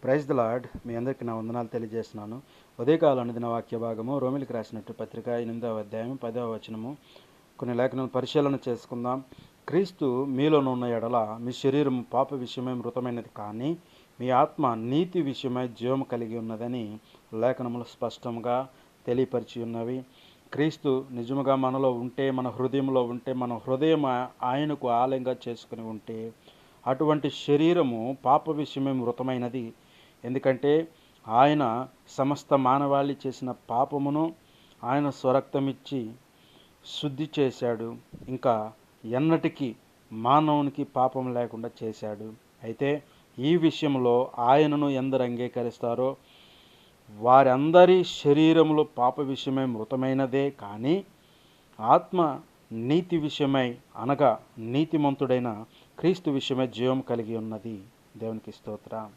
Praise the lord. మీ అందరికీ నా వందనాలు తెలియజేస్తున్నాను. ఉదయకాల అనుదిన వాక్య భాగము రోమిలికి రాసినట్టు పత్రిక 8వ అధ్యాయం 10వ వచనము. కొన్ని లేఖనాలను పరిశీలన చేసుకుందాం. క్రీస్తు మీలోనున్న ఉన్న ఎడల మీ శరీరం పాప విషయమై మృతమైనది, కానీ మీ ఆత్మ నీతి విషయమై జీవము కలిగి ఉన్నదని లేఖనములు స్పష్టంగా తెలియపరిచి ఉన్నవి. క్రీస్తు నిజముగా మనలో ఉంటే, మన హృదయంలో ఉంటే, మన హృదయం ఆయనకు ఆలయంగా చేసుకుని ఉంటే, అటువంటి శరీరము పాప విషయమే మృతమైనది. ఎందుకంటే ఆయన సమస్త మానవాళి చేసిన పాపమును ఆయన స్వరక్తమిచ్చి శుద్ధి చేశాడు. ఇంకా ఎన్నటికీ మానవునికి పాపం లేకుండా చేశాడు. అయితే ఈ విషయంలో ఆయనను ఎందరు అంగీకరిస్తారో వారందరి శరీరములో పాప విషయమై మృతమైనదే, కానీ ఆత్మ నీతి విషయమై, అనగా నీతిమంతుడైన క్రీస్తు విషయమై జీవం కలిగి ఉన్నది. దేవునికి స్తోత్రం.